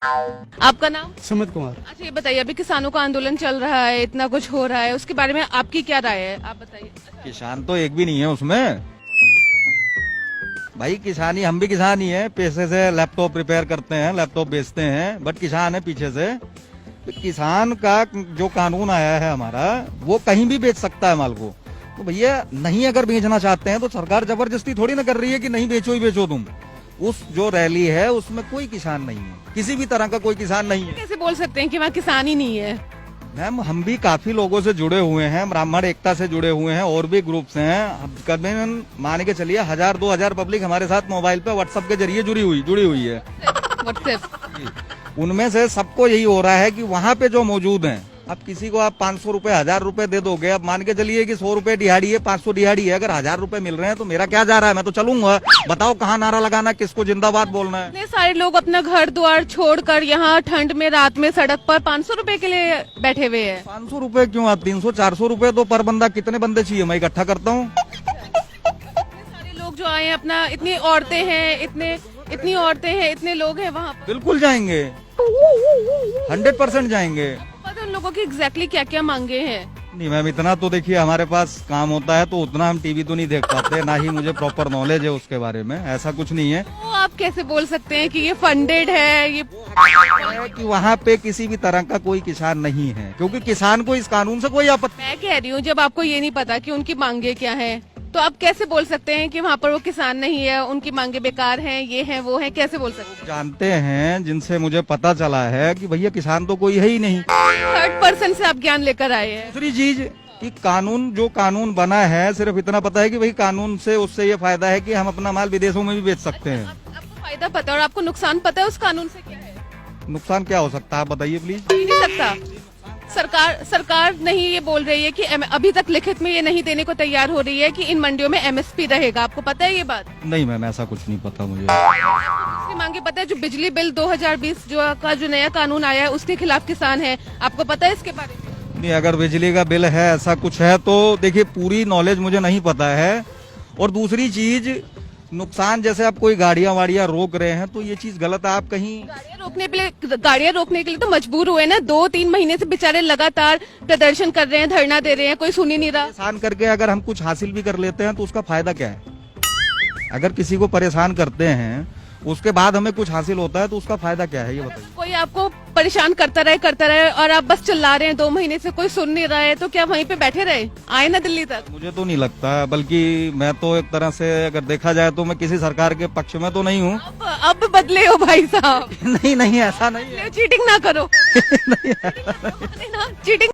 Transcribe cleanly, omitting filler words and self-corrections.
आपका नाम? सुमित कुमार। अच्छा, ये बताइए, अभी किसानों का आंदोलन चल रहा है, इतना कुछ हो रहा है, उसके बारे में आपकी क्या राय है, आप बताइए। किसान तो एक भी नहीं है उसमें भाई। किसानी, हम भी किसान ही हैं, पैसे से लैपटॉप रिपेयर करते हैं, लैपटॉप बेचते हैं, बट किसान है पीछे से। तो किसान का जो कानून आया है हमारा, वो कहीं भी बेच सकता है माल को। तो भैया नहीं, अगर बेचना चाहते हैं तो सरकार जबरदस्ती थोड़ी ना कर रही है कि नहीं बेचो ही बेचो तुम। उस जो रैली है उसमें कोई किसान नहीं है, किसी भी तरह का कोई किसान नहीं है। कैसे बोल सकते हैं कि वहाँ किसान ही नहीं है? मैम, हम भी काफी लोगों से जुड़े हुए हैं, ब्राह्मण एकता से जुड़े हुए हैं, और भी ग्रुप्स हैं। करीबन मान के चलिए 1000-2000 पब्लिक हमारे साथ मोबाइल पे व्हाट्सएप के जरिए जुड़ी हुई है। व्हाट्सएप। उनमें से सबको यही हो रहा है कि वहाँ पे जो मौजूद हैं, अब किसी को आप 500 रुपए 1000 रुपए दे दोगे, अब मान के चलिए कि 100 रुपए दिहाड़ी है, 500 दिहाड़ी है, अगर 1000 रुपए मिल रहे हैं तो मेरा क्या जा रहा है, मैं तो चलूंगा। बताओ कहाँ नारा लगाना, किसको जिंदाबाद बोलना है। इतने सारे लोग अपना घर द्वार छोड़कर यहाँ ठंड में रात में सड़क पर 500 रुपए के लिए बैठे हुए हैं। 500 रुपए क्यों, आप 300-400 रुपए तो पर बंदा, कितने बंदे चाहिए, मैं इकट्ठा करता हूँ। सारे लोग जो आए हैं अपना, इतनी औरतें हैं, इतनी औरतें हैं, इतने लोग हैं वहाँ पर। बिल्कुल जाएंगे, 100% जाएंगे। पता है उन लोगों की एग्जैक्टली क्या क्या मांगे हैं? नहीं मैम, इतना तो देखिए हमारे पास काम होता है तो उतना हम टीवी तो नहीं देख पाते, ना ही मुझे प्रॉपर नॉलेज है उसके बारे में, ऐसा कुछ नहीं है। तो आप कैसे बोल सकते हैं कि ये फंडेड है? ये कि वहाँ पे किसी भी तरह का कोई किसान नहीं है, क्योंकि किसान को इस कानून से कोई आपत्ति। मैं कह रही हूँ, जब आपको ये नहीं पता कि उनकी मांगे क्या है, तो आप कैसे बोल सकते हैं कि वहाँ पर वो किसान नहीं है, उनकी मांगे बेकार हैं, ये हैं वो हैं, कैसे बोल सकते हैं? जानते हैं जिनसे मुझे पता चला है कि भैया किसान तो कोई है ही नहीं। थर्ड पर्सन से आप ज्ञान लेकर आए हैं। दूसरी चीज कि कानून, जो कानून बना है, सिर्फ इतना पता है कि भाई कानून से उससे ये फायदा है कि हम अपना माल विदेशों में भी बेच सकते हैं। आपको फायदा पता है और आपको नुकसान पता है उस कानून से क्या है? नुकसान क्या हो सकता है, आप बताइए प्लीज। नहीं सकता। सरकार नहीं ये बोल रही है कि अभी तक लिखित में ये नहीं देने को तैयार हो रही है कि इन मंडियों में एमएसपी रहेगा। आपको पता है ये बात? नहीं मैम, ऐसा कुछ नहीं पता मुझे। इसकी मांगे पता है? जो बिजली बिल 2020 जो नया कानून आया है, उसके खिलाफ किसान है। आपको पता है इसके बारे में? नहीं, अगर बिजली का बिल है, ऐसा कुछ है तो देखिए पूरी नॉलेज मुझे नहीं पता है। और दूसरी चीज, नुकसान जैसे आप कोई गाड़ियां वाड़ियां रोक रहे हैं तो ये चीज गलत है। आप कहीं गाड़ियां रोकने के लिए तो मजबूर हुए ना, 2-3 महीने से बेचारे लगातार प्रदर्शन कर रहे हैं, धरना दे रहे हैं, कोई सुन ही नहीं रहा। परेशान करके अगर हम कुछ हासिल भी कर लेते हैं तो उसका फायदा क्या है? अगर किसी को परेशान करते हैं उसके बाद हमें कुछ हासिल होता है तो उसका फायदा क्या है, ये बताइए। कोई आपको परेशान करता रहे और आप बस चिल्ला रहे हैं, 2 महीने से कोई सुन नहीं रहा है, तो क्या वहीं पे बैठे रहे? आए ना दिल्ली तक। मुझे तो नहीं लगता, बल्कि मैं तो एक तरह से अगर देखा जाए तो मैं किसी सरकार के पक्ष में तो नहीं हूँ। अब बदले हो भाई साहब। नहीं, ऐसा नहीं है। चीटिंग ना करो। नहीं,